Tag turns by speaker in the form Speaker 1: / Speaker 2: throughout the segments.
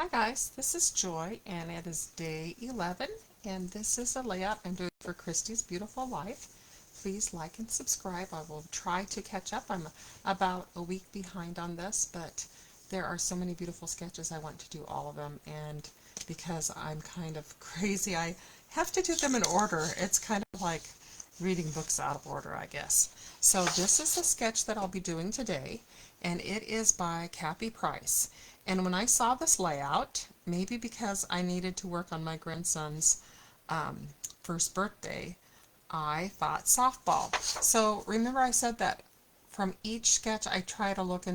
Speaker 1: Hi guys, this is Joy and it is day 11 and this is a layout I'm doing for Christy's Beautiful Life. Please like and subscribe. I will try to catch up. I'm about a week behind on this, but there are so many beautiful sketches. I want to do all of them, and because I'm kind of crazy, I have to do them in order. It's kind of like reading books out of order, I guess. So this is the sketch that I'll be doing today, and it is by Cappy Price. And when I saw this layout, maybe because I needed to work on my grandson's first birthday, I thought softball. So remember I said that from each sketch I try to look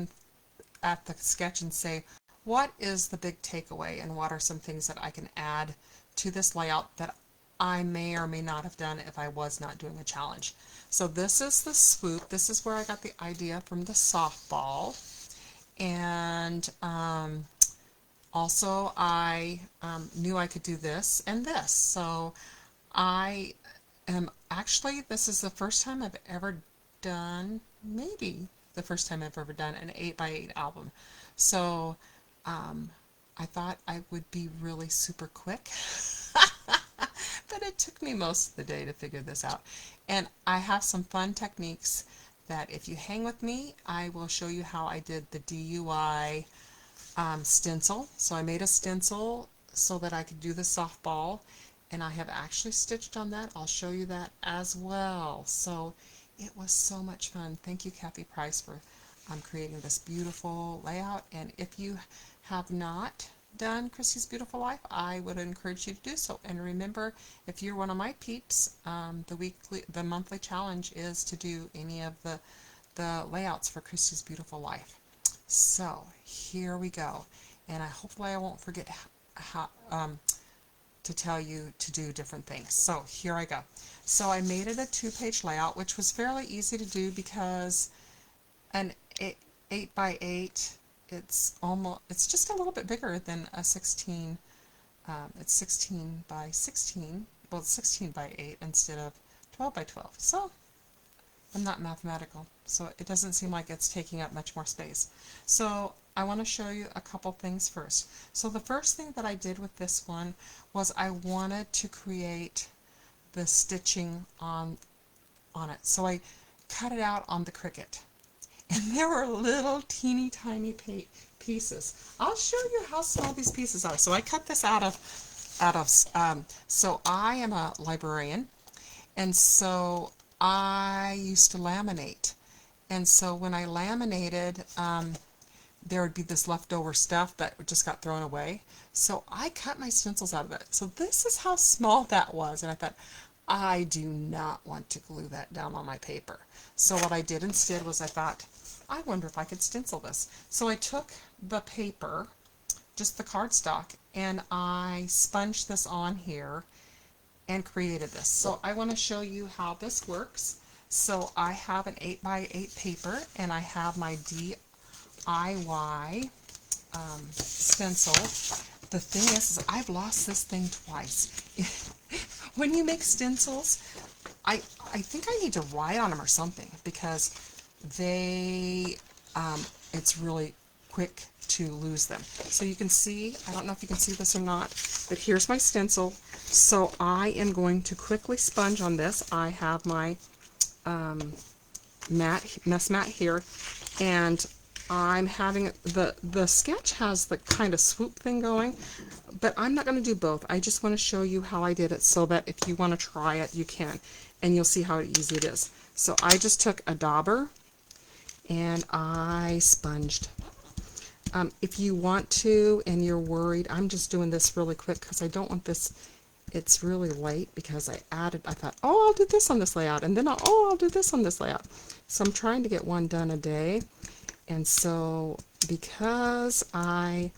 Speaker 1: at the sketch and say, what is the big takeaway and what are some things that I can add to this layout that I may or may not have done if I was not doing a challenge. So this is the swoop. This is where I got the idea from the softball. And also I knew I could do this and this. So I am actually, this is the first time I've ever done, maybe the first time I've ever done an 8x8 album. So I thought I would be really super quick. But it took me most of the day to figure this out. And I have some fun techniques that if you hang with me, I will show you how I did the DUI stencil. So I made a stencil so that I could do the softball, and I have actually stitched on that. I'll show you that as well. So it was so much fun. Thank you, Cappy Price, for creating this beautiful layout. And if you have not done Christy's Beautiful Life, I would encourage you to do so. And remember, if you're one of my peeps, the monthly challenge is to do any of the layouts for Christy's Beautiful Life. So here we go, and hopefully I won't forget how to tell you to do different things. So here I go. So I made it a 2-page layout, which was fairly easy to do because an 8x8, it's just a little bit bigger than a 16. It's 16 by 16. Well, it's 16 by 8 instead of 12 by 12. So I'm not mathematical, so it doesn't seem like it's taking up much more space. So I want to show you a couple things first. So the first thing that I did with this one was I wanted to create the stitching on it. So I cut it out on the Cricut. And there were little teeny tiny pieces. I'll show you how small these pieces are. So I cut this so I am a librarian, and so I used to laminate. And so when I laminated, there would be this leftover stuff that just got thrown away. So I cut my stencils out of it. So this is how small that was. And I thought, I do not want to glue that down on my paper. So what I did instead was I thought, I wonder if I could stencil this. So I took the paper, just the cardstock, and I sponged this on here and created this. So I want to show you how this works. So I have an 8x8 paper, and I have my DIY stencil. The thing is I've lost this thing twice. When you make stencils, I think I need to write on them or something, because they it's really quick to lose them. So you can see, I don't know if you can see this or not, but here's my stencil. So I am going to quickly sponge on this. I have my mess mat here, and I'm having the sketch has the kind of swoop thing going, but I'm not going to do both. I just want to show you how I did it so that if you want to try it, you can, and you'll see how easy it is. So I just took a dauber and I sponged. If you want to and you're worried, I'm just doing this really quick because I don't want this, it's really late because I thought, oh, I'll do this on this layout, and then I'll do this on this layout. So I'm trying to get one done a day. And so because I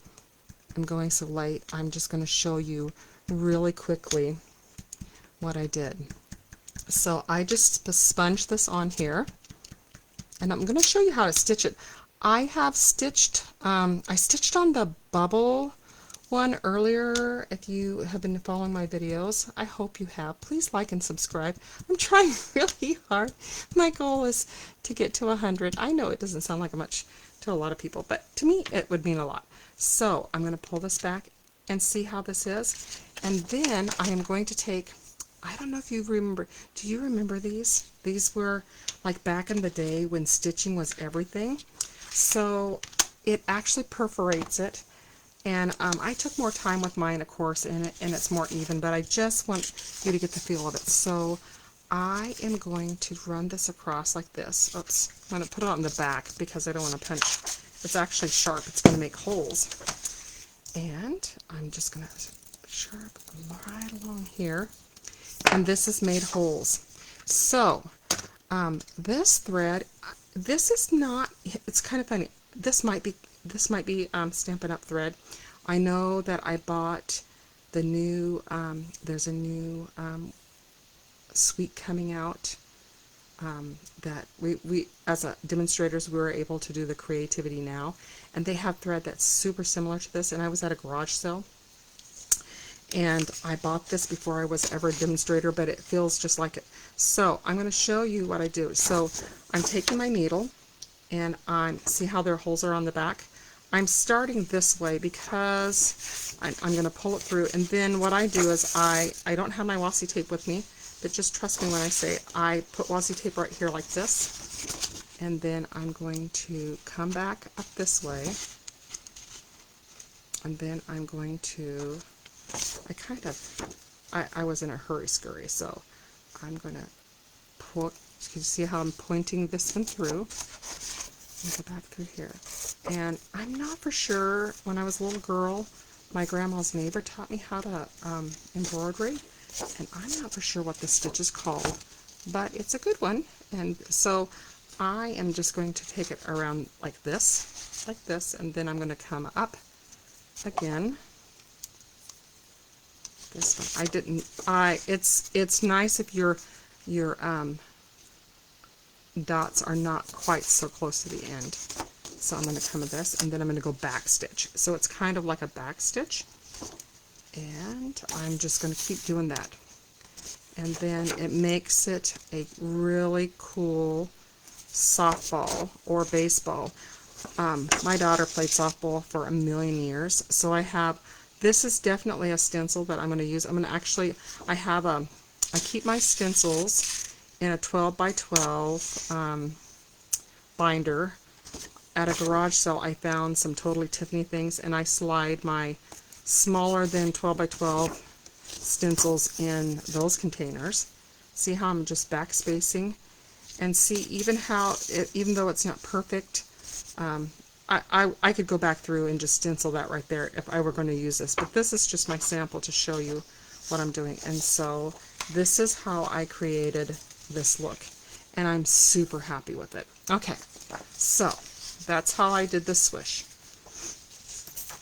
Speaker 1: am going so late, I'm just going to show you really quickly what I did. So I just sponged this on here, and I'm going to show you how to stitch it. I have stitched, I stitched on the bubble one earlier. If you have been following my videos, I hope you have. Please like and subscribe. I'm trying really hard. My goal is to get to 100. I know it doesn't sound like much to a lot of people, but to me it would mean a lot. So I'm going to pull this back and see how this is. And then I am going to take, I don't know if you remember, do you remember these? These were like back in the day when stitching was everything. So it actually perforates it. And I took more time with mine, of course, and it's more even, but I just want you to get the feel of it. So I am going to run this across like this. Oops, I'm going to put it on the back because I don't want to punch. It's actually sharp. It's going to make holes. And I'm just going to sharp right along here. And this has made holes. So this thread, this is not, it's kind of funny. This might be Stampin' Up! Thread. I know that I bought the new, there's a new suite coming out that we as demonstrators, we were able to do the Creativity Now, and they have thread that's super similar to this, and I was at a garage sale, and I bought this before I was ever a demonstrator, but it feels just like it. So I'm going to show you what I do. So I'm taking my needle, and see how their holes are on the back? I'm starting this way because I'm going to pull it through, and then what I do is I don't have my washi tape with me, but just trust me when I say I put washi tape right here like this, and then I'm going to come back up this way, and then I'm going to, I was in a hurry-scurry, so I'm going to pull, you can see how I'm pointing this one through. Go back through here. And I'm not for sure, when I was a little girl, my grandma's neighbor taught me how to embroidery, and I'm not for sure what this stitch is called, but it's a good one. And so I am just going to take it around like this, and then I'm going to come up again. This one, it's nice if your dots are not quite so close to the end. So I'm going to come with this, and then I'm going to go back stitch. So it's kind of like a back stitch, and I'm just going to keep doing that. And then it makes it a really cool softball or baseball. My daughter played softball for a million years, so this is definitely a stencil that I'm going to use. I keep my stencils in a 12 by 12 binder. At a garage sale, I found some Totally Tiffany things, and I slide my smaller than 12 by 12 stencils in those containers. See how I'm just backspacing? And see even how, even though it's not perfect, I could go back through and just stencil that right there if I were going to use this. But this is just my sample to show you what I'm doing. And so this is how I created this look, and I'm super happy with it. Okay, so that's how I did the swish.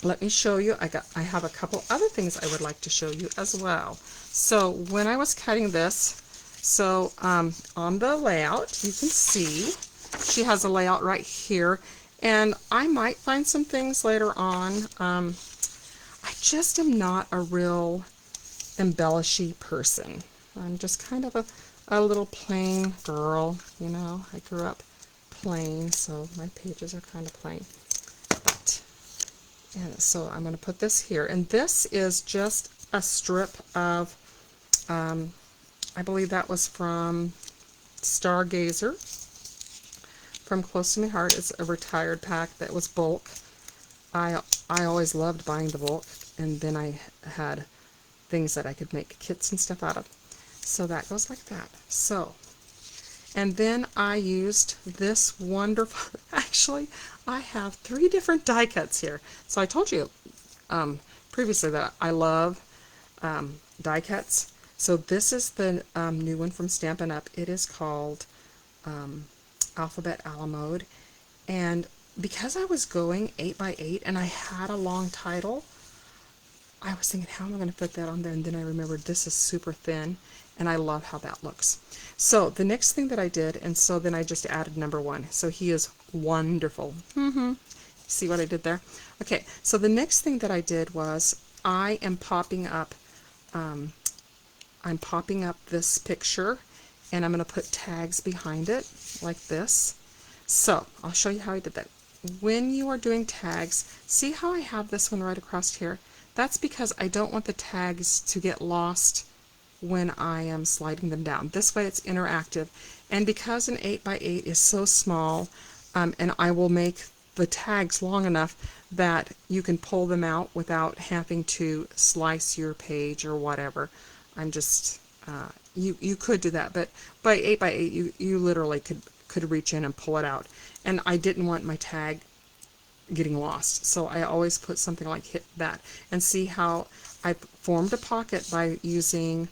Speaker 1: Let me show you. I have a couple other things I would like to show you as well. So when I was cutting this, so on the layout, you can see she has a layout right here, and I might find some things later on. I just am not a real embellishy person. I'm just kind of a little plain girl, you know. I grew up plain, so my pages are kind of plain. And so I'm going to put this here, and this is just a strip of, I believe that was from Stargazer, from Close to My Heart. It's a retired pack that was bulk. I always loved buying the bulk, and then I had things that I could make kits and stuff out of. So that goes like that. So, and then I used this wonderful, actually, I have 3 different die cuts here. So I told you previously that I love die cuts. So this is the new one from Stampin' Up. It is called Alphabet a la Mode. And because I was going 8 by 8 and I had a long title, I was thinking, how am I going to put that on there? And then I remembered this is super thin, and I love how that looks. So the next thing that I did, and so then I just added number 1. So he is wonderful. See what I did there? Okay, so the next thing that I did was I am popping up, this picture, and I'm going to put tags behind it like this. So I'll show you how I did that. when you are doing tags, see how I have this one right across here? That's because I don't want the tags to get lost when I am sliding them down. This way it's interactive. And because an 8x8 is so small, and I will make the tags long enough that you can pull them out without having to slice your page or whatever. I'm just, you could do that, but by 8x8 you literally could reach in and pull it out. And I didn't want my tag getting lost, so I always put something like that. And see how I formed a pocket by using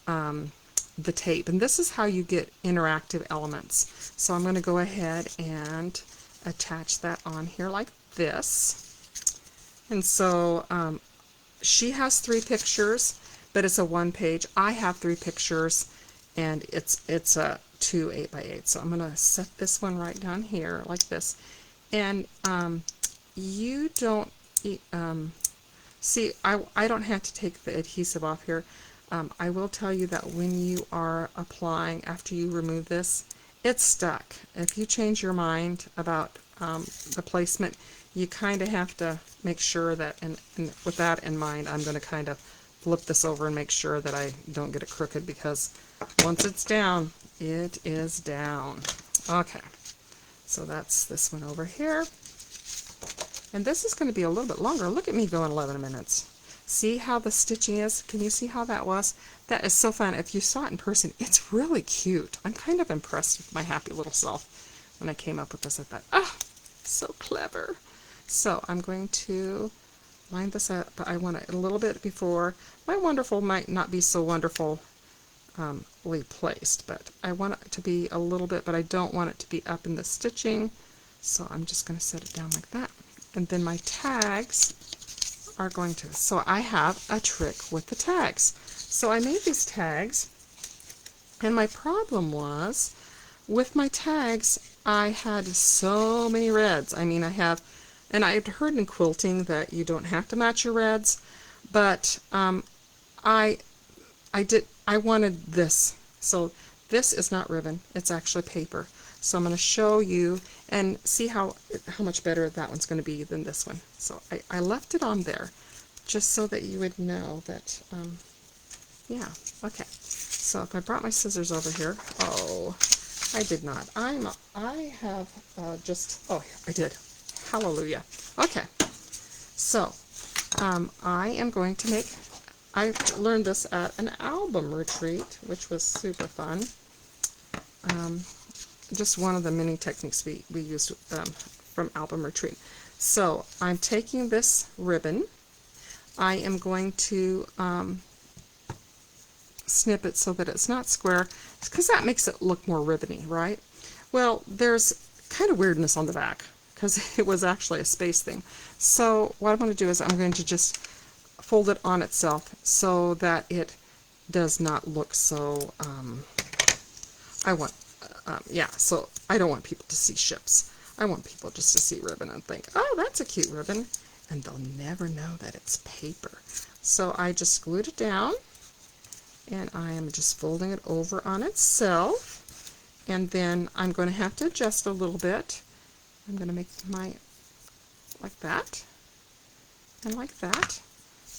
Speaker 1: the tape. And this is how you get interactive elements. So I'm going to go ahead and attach that on here like this. And so she has 3 pictures, but it's a 1 page. I have 3 pictures, and it's a 2 8x8. So I'm going to set this one right down here like this. And you don't see, I don't have to take the adhesive off here. I will tell you that when you are applying, after you remove this, it's stuck. If you change your mind about the placement, you kind of have to make sure that, and with that in mind, I'm going to kind of flip this over and make sure that I don't get it crooked, because once it's down, it is down. Okay, so that's this one over here. And this is going to be a little bit longer. Look at me going 11 minutes. See how the stitching is? Can you see how that was? That is so fun. If you saw it in person, it's really cute. I'm kind of impressed with my happy little self when I came up with this. I thought, oh, so clever. So I'm going to line this up, but I want it a little bit before. My wonderful might not be so wonderfully placed, but I want it to be a little bit, but I don't want it to be up in the stitching. So I'm just going to set it down like that. And then my tags are going to, so I have a trick with the tags. So I made these tags, and my problem was with my tags, I had so many reds. I mean, I have, and I've heard in quilting that you don't have to match your reds, but I wanted this. So this is not ribbon, it's actually paper. So I'm going to show you and see how much better that one's going to be than this one. So I left it on there just so that you would know that, yeah, okay. So if I brought my scissors over here, oh, I did not. I have just, oh, I did. Hallelujah. Okay, so I am going to make, I learned this at an album retreat, which was super fun. Just one of the many techniques we used from album retreat. So I'm taking this ribbon. I am going to snip it so that it's not square, because that makes it look more ribbony, right? Well, there's kind of weirdness on the back because it was actually a space thing. So what I'm going to do is I'm going to just fold it on itself so that it does not look so, yeah, so I don't want people to see ships. I want people just to see ribbon and think, oh, that's a cute ribbon, and they'll never know that it's paper. So I just glued it down, and I am just folding it over on itself, and then I'm going to have to adjust a little bit. I'm going to make my, like that, and like that,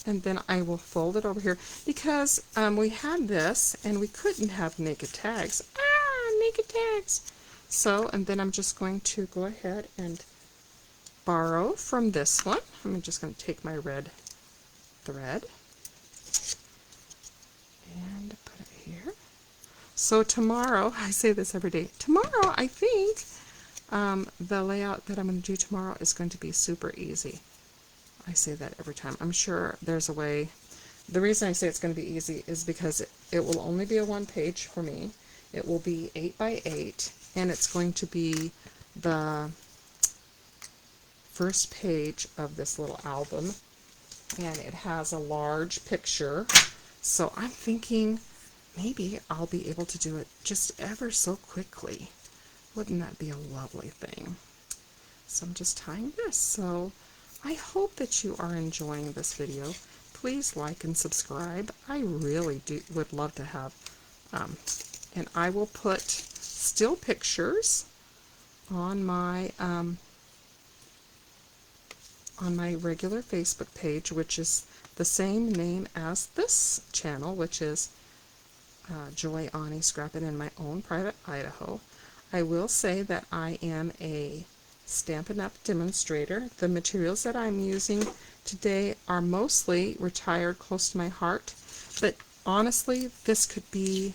Speaker 1: and then I will fold it over here, because we had this, and we couldn't have naked tags. Naked tags. So, and then I'm just going to go ahead and borrow from this one. I'm just going to take my red thread and put it here. So tomorrow, I say this every day, tomorrow I think the layout that I'm going to do tomorrow is going to be super easy. I say that every time. I'm sure there's a way. The reason I say it's going to be easy is because it will only be a 1 page for me. It will be 8x8, and it's going to be the first page of this little album, and it has a large picture. So I'm thinking maybe I'll be able to do it just ever so quickly. Wouldn't that be a lovely thing? So I'm just tying this. So I hope that you are enjoying this video. Please like and subscribe. I really would love to have and I will put still pictures on my on my regular Facebook page, which is the same name as this channel, which is Joy Ani Scrapping in My Own Private Idaho. I will say that I am a Stampin' Up! Demonstrator. The materials that I'm using today are mostly retired, close to my heart, but honestly, this could be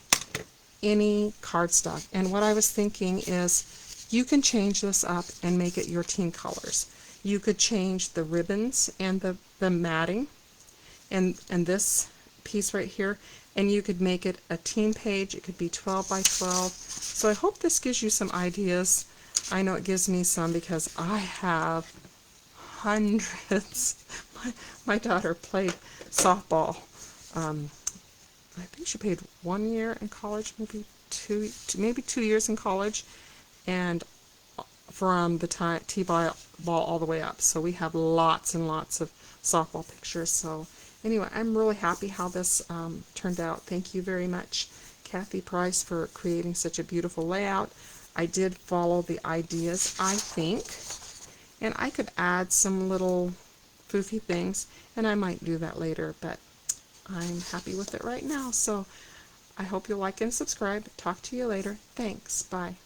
Speaker 1: any cardstock. And what I was thinking is you can change this up and make it your team colors. You could change the ribbons and the matting and this piece right here, and you could make it a team page. It could be 12 by 12. So I hope this gives you some ideas. I know it gives me some because I have hundreds. My daughter played softball. I think she played 1 year in college, maybe two years in college, and from the time t-ball all the way up. So we have lots and lots of softball pictures. So anyway, I'm really happy how this turned out. Thank you very much, Kathy Price, for creating such a beautiful layout. I did follow the ideas, I think, and I could add some little foofy things, and I might do that later, but I'm happy with it right now. So I hope you'll like and subscribe. Talk to you later. Thanks. Bye.